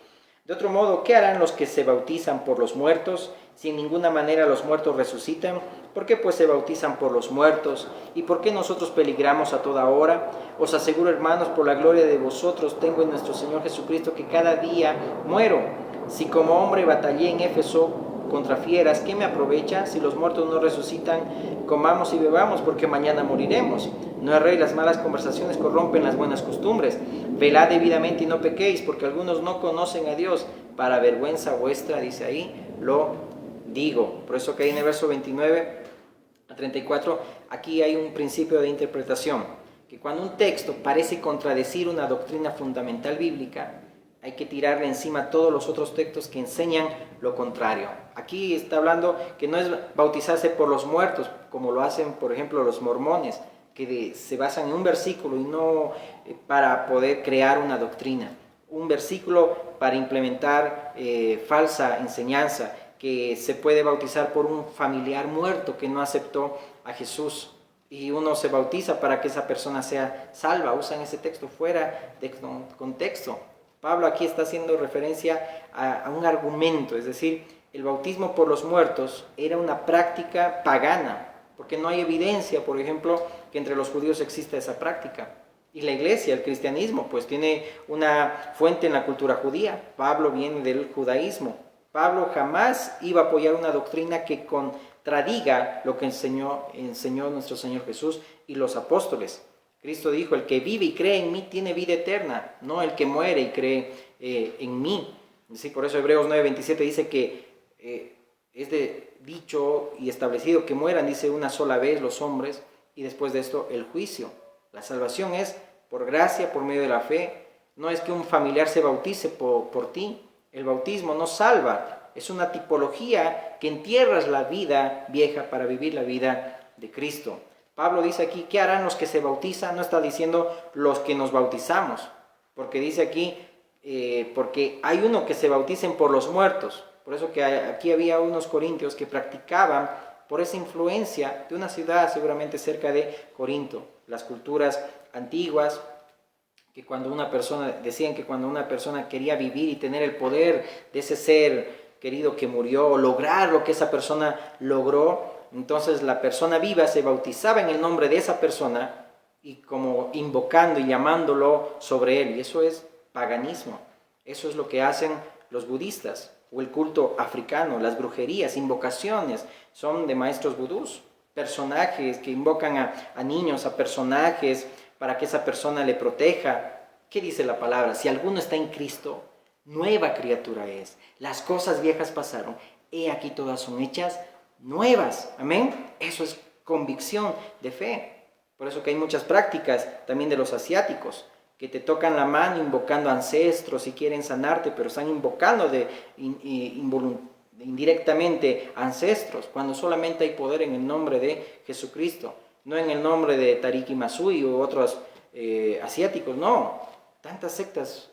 De otro modo, ¿qué harán los que se bautizan por los muertos? Si en ninguna manera los muertos resucitan, ¿por qué pues se bautizan por los muertos? ¿Y por qué nosotros peligramos a toda hora? Os aseguro, hermanos, por la gloria de vosotros, tengo en nuestro Señor Jesucristo, que cada día muero. Si como hombre batallé en Éfeso contra fieras, ¿qué me aprovecha? Si los muertos no resucitan, comamos y bebamos, porque mañana moriremos. No erréis, las malas conversaciones corrompen las buenas costumbres. Velad debidamente y no pequéis, porque algunos no conocen a Dios. Para vergüenza vuestra, dice ahí, lo digo. Por eso que ahí en el verso 29 a 34, aquí hay un principio de interpretación, que cuando un texto parece contradecir una doctrina fundamental bíblica, hay que tirarle encima todos los otros textos que enseñan lo contrario. Aquí está hablando que no es bautizarse por los muertos, como lo hacen, por ejemplo, los mormones, que se basan en un versículo y no para poder crear una doctrina. Un versículo para implementar falsa enseñanza, que se puede bautizar por un familiar muerto que no aceptó a Jesús. Y uno se bautiza para que esa persona sea salva. Usan ese texto fuera de contexto. Pablo aquí está haciendo referencia a un argumento, es decir, el bautismo por los muertos era una práctica pagana, porque no hay evidencia, por ejemplo, que entre los judíos exista esa práctica. Y la iglesia, el cristianismo, pues tiene una fuente en la cultura judía. Pablo viene del judaísmo. Pablo jamás iba a apoyar una doctrina que contradiga lo que enseñó nuestro Señor Jesús y los apóstoles. Cristo dijo: el que vive y cree en mí tiene vida eterna, no el que muere y cree en mí. Sí, por eso Hebreos 9:27 dice que es dicho y establecido que mueran, dice, una sola vez los hombres, y después de esto el juicio. La salvación es por gracia, por medio de la fe. No es que un familiar se bautice por ti. El bautismo no salva, es una tipología que entierras la vida vieja para vivir la vida de Cristo. Pablo dice aquí, ¿qué harán los que se bautizan? No está diciendo los que nos bautizamos, porque dice aquí, porque hay uno que se bauticen por los muertos. Por eso que aquí había unos corintios que practicaban por esa influencia de una ciudad seguramente cerca de Corinto. Las culturas antiguas, que cuando una persona, decían que cuando una persona quería vivir y tener el poder de ese ser querido que murió, o lograr lo que esa persona logró, entonces la persona viva se bautizaba en el nombre de esa persona y como invocando y llamándolo sobre él. Y eso es paganismo. Eso es lo que hacen los budistas o el culto africano. Las brujerías, invocaciones, son de maestros vudús. Personajes que invocan a niños, a personajes para que esa persona le proteja. ¿Qué dice la palabra? Si alguno está en Cristo, nueva criatura es. Las cosas viejas pasaron, he aquí todas son hechas nuevas. Amén. Eso es convicción de fe. Por eso que hay muchas prácticas también de los asiáticos, que te tocan la mano invocando ancestros y quieren sanarte, pero están invocando indirectamente ancestros, cuando solamente hay poder en el nombre de Jesucristo, no en el nombre de Tariq Masui u otros asiáticos. No, tantas sectas,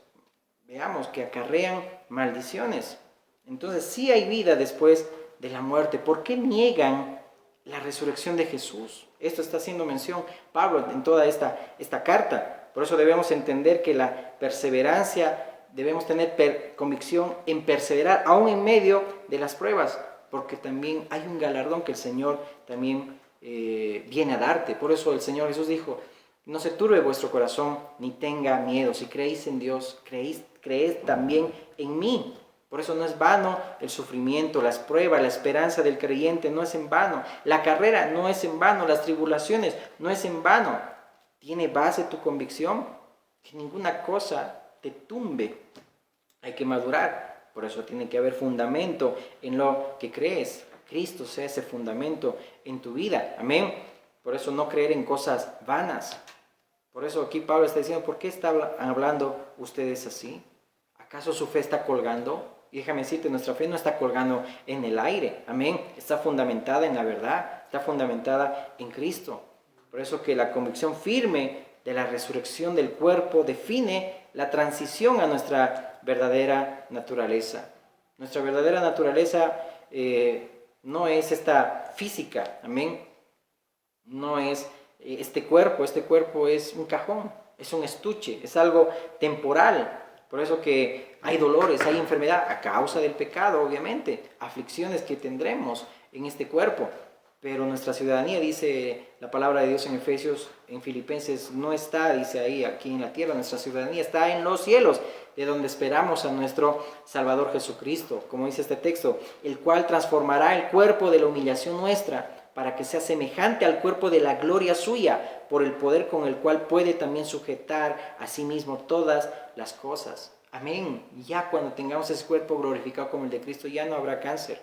veamos, que acarrean maldiciones. Entonces sí hay vida después de la muerte. ¿Por qué niegan la resurrección de Jesús? Esto está haciendo mención Pablo en toda esta carta. Por eso debemos entender que la perseverancia, debemos tener convicción en perseverar aún en medio de las pruebas, porque también hay un galardón que el Señor también viene a darte. Por eso el Señor Jesús dijo, no se turbe vuestro corazón, ni tenga miedo. Si creéis en Dios, creed también en mí. Por eso no es vano el sufrimiento, las pruebas, la esperanza del creyente no es en vano. La carrera no es en vano, las tribulaciones no es en vano. ¿Tiene base tu convicción? Que ninguna cosa te tumbe. Hay que madurar. Por eso tiene que haber fundamento en lo que crees. Cristo sea ese fundamento en tu vida. Amén. Por eso no creer en cosas vanas. Por eso aquí Pablo está diciendo, ¿por qué están hablando ustedes así? ¿Acaso su fe está colgando? Y déjame decirte, nuestra fe no está colgando en el aire. Amén. Está fundamentada en la verdad. Está fundamentada en Cristo. Por eso que la convicción firme de la resurrección del cuerpo define la transición a nuestra verdadera naturaleza. Nuestra verdadera naturaleza no es esta física, amén. No es este cuerpo es un cajón, es un estuche, es algo temporal. Por eso que hay dolores, hay enfermedad a causa del pecado, obviamente, aflicciones que tendremos en este cuerpo. Pero nuestra ciudadanía, dice la palabra de Dios en Efesios, en Filipenses, no está, dice ahí, aquí en la tierra. Nuestra ciudadanía está en los cielos, de donde esperamos a nuestro Salvador Jesucristo. Como dice este texto, el cual transformará el cuerpo de la humillación nuestra, para que sea semejante al cuerpo de la gloria suya, por el poder con el cual puede también sujetar a sí mismo todas las cosas. Amén. Ya cuando tengamos ese cuerpo glorificado como el de Cristo, ya no habrá cáncer,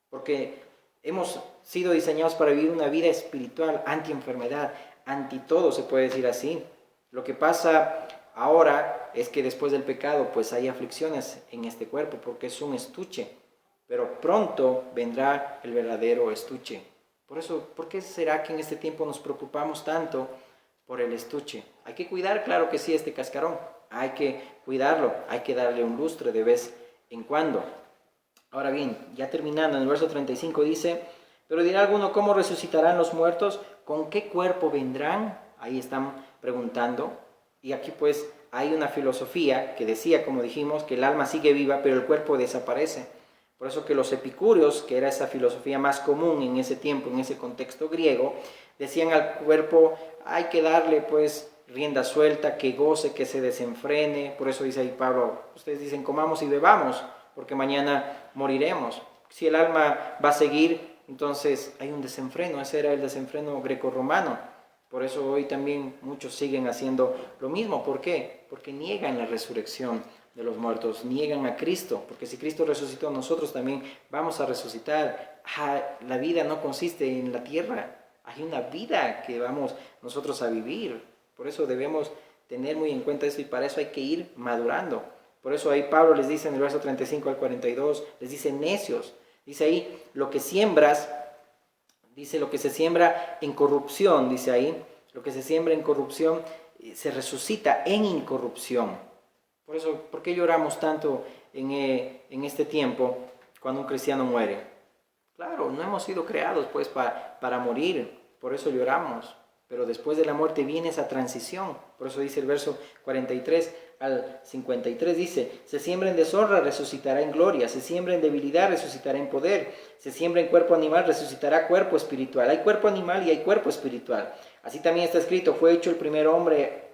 porque hemos sido diseñados para vivir una vida espiritual, anti-enfermedad, anti-todo, se puede decir así. Lo que pasa ahora es que después del pecado, pues hay aflicciones en este cuerpo, porque es un estuche. Pero pronto vendrá el verdadero estuche. Por eso, ¿por qué será que en este tiempo nos preocupamos tanto por el estuche? Hay que cuidar, claro que sí, este cascarón. Hay que cuidarlo, hay que darle un lustre de vez en cuando. Ahora bien, ya terminando, en el verso 35 dice, pero dirá alguno, ¿cómo resucitarán los muertos? ¿Con qué cuerpo vendrán? Ahí están preguntando. Y aquí pues hay una filosofía que decía, como dijimos, que el alma sigue viva, pero el cuerpo desaparece. Por eso que los epicúreos, que era esa filosofía más común en ese tiempo, en ese contexto griego, decían al cuerpo, hay que darle pues rienda suelta, que goce, que se desenfrene. Por eso dice ahí Pablo, ustedes dicen comamos y bebamos, porque mañana moriremos. Si el alma va a seguir, entonces hay un desenfreno. Ese era el desenfreno grecorromano. Por eso hoy también muchos siguen haciendo lo mismo. ¿Por qué? Porque niegan la resurrección de los muertos, niegan a Cristo. Porque si Cristo resucitó, nosotros también vamos a resucitar. La vida no consiste en la tierra. Hay una vida que vamos nosotros a vivir. Por eso debemos tener muy en cuenta eso y para eso hay que ir madurando. Por eso ahí Pablo les dice en el verso 35 al 42, les dice necios. Dice ahí, lo que siembras, dice lo que se siembra en corrupción, dice ahí, lo que se siembra en corrupción se resucita en incorrupción. Por eso, ¿por qué lloramos tanto en este tiempo cuando un cristiano muere? Claro, no hemos sido creados pues para morir, por eso lloramos. Pero después de la muerte viene esa transición. Por eso dice el verso 43 al 53, dice, se siembra en deshonra, resucitará en gloria, se siembra en debilidad, resucitará en poder, se siembra en cuerpo animal, resucitará cuerpo espiritual. Hay cuerpo animal y hay cuerpo espiritual. Así también está escrito, fue hecho el primer hombre,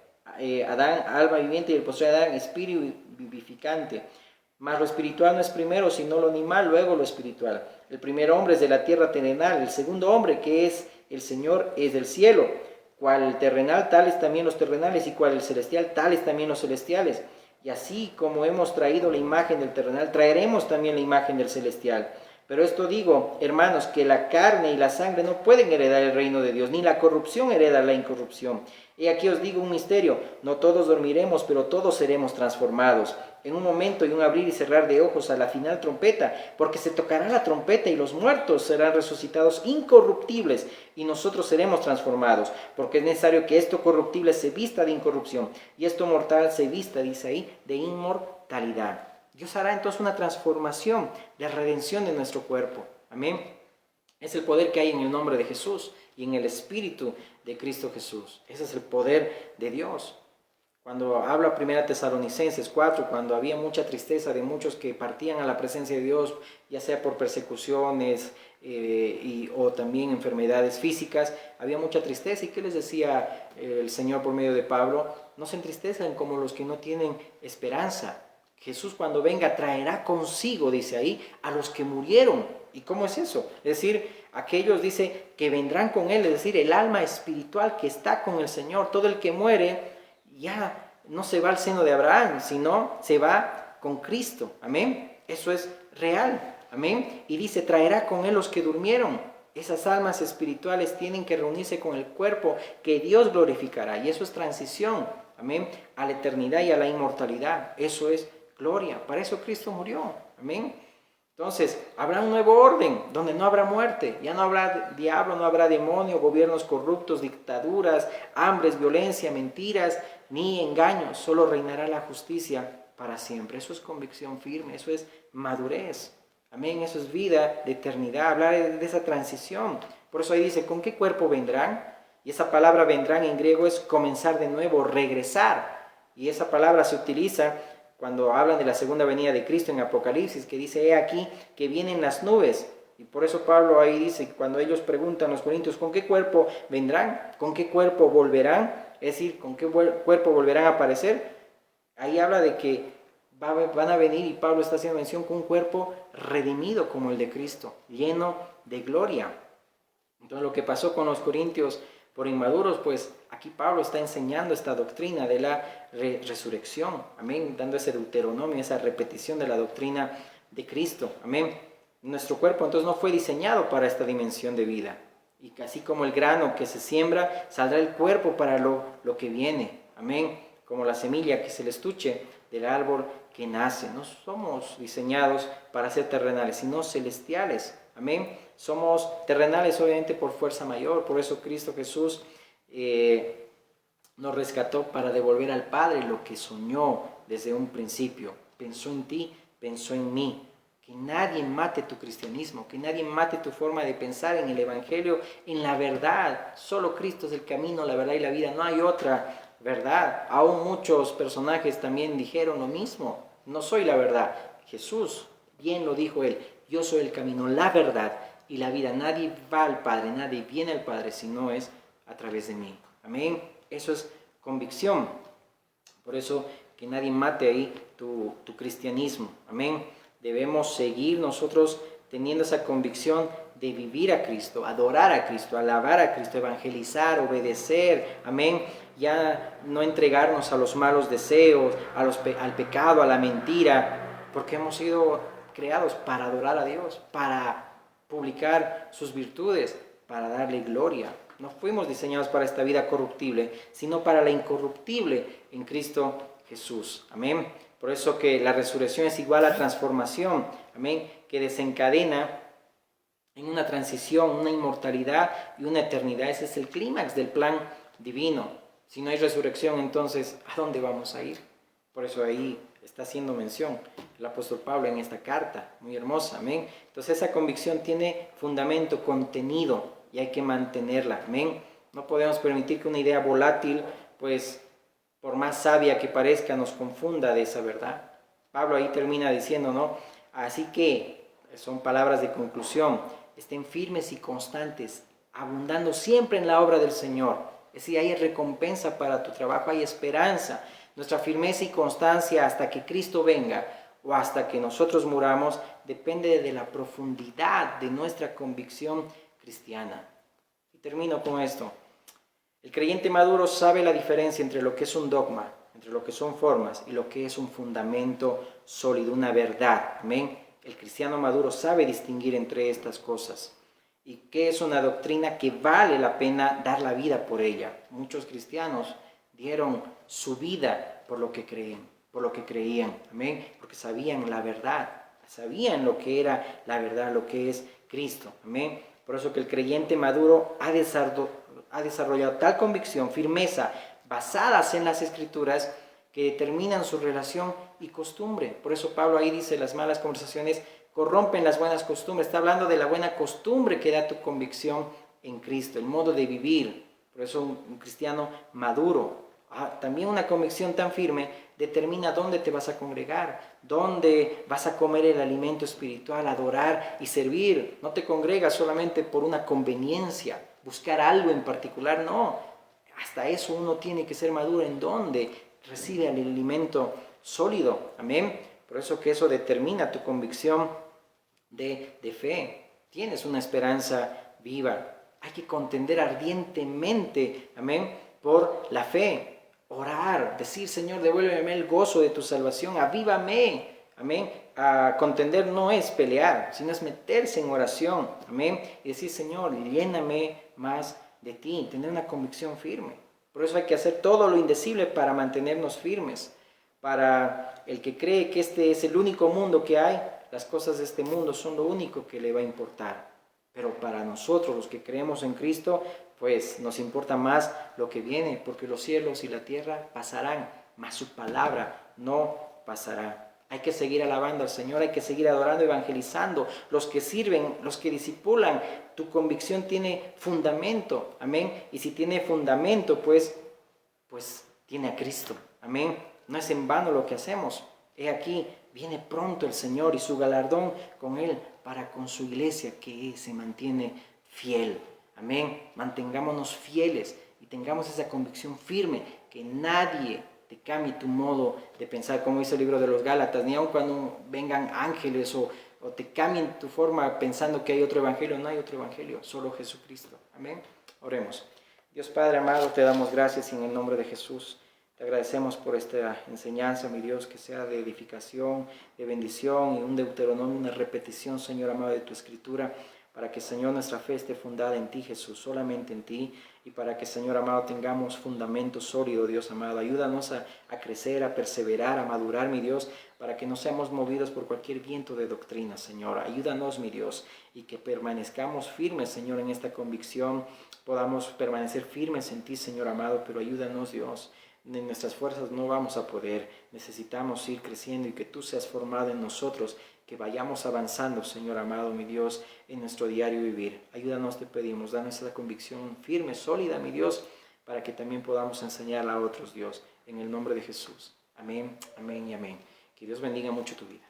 Adán, alma viviente, y el postrer Adán, espíritu vivificante. Mas lo espiritual no es primero, sino lo animal, luego lo espiritual. El primer hombre es de la tierra terrenal, el segundo hombre, que es el Señor, es del cielo. Cual el terrenal, tales también los terrenales, y cual el celestial, tales también los celestiales. Y así como hemos traído la imagen del terrenal, traeremos también la imagen del celestial. Pero esto digo, hermanos, que la carne y la sangre no pueden heredar el reino de Dios, ni la corrupción hereda la incorrupción. Y aquí os digo un misterio, no todos dormiremos, pero todos seremos transformados. En un momento y un abrir y cerrar de ojos a la final trompeta, porque se tocará la trompeta y los muertos serán resucitados incorruptibles y nosotros seremos transformados, porque es necesario que esto corruptible se vista de incorrupción y esto mortal se vista, dice ahí, de inmortalidad. Dios hará entonces una transformación de redención de nuestro cuerpo. Amén. Es el poder que hay en el nombre de Jesús y en el Espíritu de Cristo Jesús. Ese es el poder de Dios. Cuando habla Primera Tesalonicenses 4, cuando había mucha tristeza de muchos que partían a la presencia de Dios, ya sea por persecuciones o también enfermedades físicas, había mucha tristeza. ¿Y qué les decía el Señor por medio de Pablo? No se entristezcan como los que no tienen esperanza. Jesús cuando venga traerá consigo, dice ahí, a los que murieron. ¿Y cómo es eso? Es decir, aquellos, dice, que vendrán con Él, es decir, el alma espiritual que está con el Señor. Todo el que muere ya no se va al seno de Abraham, sino se va con Cristo. Amén. Eso es real. Amén. Y dice, traerá con Él los que durmieron. Esas almas espirituales tienen que reunirse con el cuerpo que Dios glorificará. Y eso es transición. Amén. A la eternidad y a la inmortalidad. Eso es gloria. Para eso Cristo murió. Amén. Entonces, habrá un nuevo orden donde no habrá muerte, ya no habrá diablo, no habrá demonio, gobiernos corruptos, dictaduras, hambres, violencia, mentiras, ni engaños. Solo reinará la justicia para siempre. Eso es convicción firme, eso es madurez. Amén, eso es vida de eternidad, hablar de esa transición. Por eso ahí dice, ¿con qué cuerpo vendrán? Y esa palabra vendrán en griego es comenzar de nuevo, regresar. Y esa palabra se utiliza cuando hablan de la segunda venida de Cristo en Apocalipsis, que dice, he aquí que vienen las nubes. Y por eso Pablo ahí dice, cuando ellos preguntan a los corintios, ¿con qué cuerpo vendrán? ¿Con qué cuerpo volverán? Es decir, ¿con qué cuerpo volverán a aparecer? Ahí habla de que van a venir, y Pablo está haciendo mención, con un cuerpo redimido como el de Cristo, lleno de gloria. Entonces lo que pasó con los corintios por inmaduros, pues aquí Pablo está enseñando esta doctrina de la resurrección, amén, dando ese deuteronomio, esa repetición de la doctrina de Cristo, amén. Nuestro cuerpo entonces no fue diseñado para esta dimensión de vida, y así como el grano que se siembra, saldrá el cuerpo para lo que viene, amén, como la semilla que se le estuche del árbol que nace. No somos diseñados para ser terrenales, sino celestiales, amén. Somos terrenales obviamente por fuerza mayor, por eso Cristo Jesús nos rescató para devolver al Padre lo que soñó desde un principio. Pensó en ti, pensó en mí. Que nadie mate tu cristianismo, que nadie mate tu forma de pensar en el Evangelio, en la verdad. Solo Cristo es el camino, la verdad y la vida, no hay otra verdad. Aún muchos personajes también dijeron lo mismo, no soy la verdad. Jesús, bien lo dijo él, yo soy el camino, la verdad y la vida. Nadie va al Padre, nadie viene al Padre si no es a través de mí. Amén. Eso es convicción. Por eso que nadie mate ahí tu cristianismo. Amén. Debemos seguir nosotros teniendo esa convicción de vivir a Cristo, adorar a Cristo, alabar a Cristo, evangelizar, obedecer. Amén. Ya no entregarnos a los malos deseos, al pecado, a la mentira, porque hemos sido creados para adorar a Dios, para publicar sus virtudes, para darle gloria. No fuimos diseñados para esta vida corruptible, sino para la incorruptible en Cristo Jesús. Amén. Por eso que la resurrección es igual a transformación. Amén. Que desencadena en una transición, una inmortalidad y una eternidad. Ese es el clímax del plan divino. Si no hay resurrección, entonces, ¿a dónde vamos a ir? Por eso ahí está haciendo mención el apóstol Pablo en esta carta, muy hermosa, amén. Entonces esa convicción tiene fundamento, contenido, y hay que mantenerla, amén. No podemos permitir que una idea volátil, pues, por más sabia que parezca, nos confunda de esa verdad. Pablo ahí termina diciendo, ¿no? Así que, son palabras de conclusión, estén firmes y constantes, abundando siempre en la obra del Señor. Es decir, hay recompensa para tu trabajo, hay esperanza. Nuestra firmeza y constancia hasta que Cristo venga o hasta que nosotros muramos depende de la profundidad de nuestra convicción cristiana. Y termino con esto. El creyente maduro sabe la diferencia entre lo que es un dogma, entre lo que son formas y lo que es un fundamento sólido, una verdad. Amén. El cristiano maduro sabe distinguir entre estas cosas. Y que es una doctrina que vale la pena dar la vida por ella. Muchos cristianos dieron su vida por lo que creen, por lo que creían, amén, porque sabían la verdad, sabían lo que era la verdad, lo que es Cristo, amén. Por eso que el creyente maduro ha desarrollado tal convicción, firmeza, basadas en las Escrituras, que determinan su relación y costumbre. Por eso Pablo ahí dice, las malas conversaciones corrompen las buenas costumbres. Está hablando de la buena costumbre que da tu convicción en Cristo, el modo de vivir. Por eso un cristiano maduro También una convicción tan firme determina dónde te vas a congregar, dónde vas a comer el alimento espiritual, adorar y servir. No te congregas solamente por una conveniencia, buscar algo en particular, no. Hasta eso uno tiene que ser maduro en dónde recibe el alimento sólido. Amén. Por eso que eso determina tu convicción de fe. Tienes una esperanza viva. Hay que contender ardientemente, amén, por la fe. Orar, decir, Señor, devuélveme el gozo de tu salvación, avívame, amén. Contender no es pelear, sino es meterse en oración, amén, y decir, Señor, lléname más de ti, tener una convicción firme. Por eso hay que hacer todo lo indecible para mantenernos firmes. Para el que cree que este es el único mundo que hay, las cosas de este mundo son lo único que le va a importar. Pero para nosotros, los que creemos en Cristo, pues nos importa más lo que viene, porque los cielos y la tierra pasarán, mas su palabra no pasará. Hay que seguir alabando al Señor, hay que seguir adorando, evangelizando. Los que sirven, los que discipulan, tu convicción tiene fundamento, amén. Y si tiene fundamento, pues tiene a Cristo, amén. No es en vano lo que hacemos. He aquí, viene pronto el Señor y su galardón con Él para con su iglesia que se mantiene fiel. Amén. Mantengámonos fieles y tengamos esa convicción firme que nadie te cambie tu modo de pensar, como dice el libro de los Gálatas, ni aun cuando vengan ángeles o te cambien tu forma pensando que hay otro evangelio. No hay otro evangelio, solo Jesucristo. Amén. Oremos. Dios Padre amado, te damos gracias en el nombre de Jesús. Te agradecemos por esta enseñanza, mi Dios, que sea de edificación, de bendición y un deuteronomio, una repetición, Señor amado, de tu escritura, para que, Señor, nuestra fe esté fundada en ti, Jesús, solamente en ti, y para que, Señor amado, tengamos fundamento sólido, Dios amado. Ayúdanos a crecer, a perseverar, a madurar, mi Dios, para que no seamos movidos por cualquier viento de doctrina, Señor. Ayúdanos, mi Dios, y que permanezcamos firmes, Señor, en esta convicción, podamos permanecer firmes en ti, Señor amado, pero ayúdanos, Dios. En nuestras fuerzas no vamos a poder, necesitamos ir creciendo y que tú seas formado en nosotros, que vayamos avanzando, Señor amado, mi Dios, en nuestro diario vivir. Ayúdanos, te pedimos, danos esa convicción firme, sólida, mi Dios, para que también podamos enseñarla a otros, Dios, en el nombre de Jesús. Amén, amén y amén. Que Dios bendiga mucho tu vida.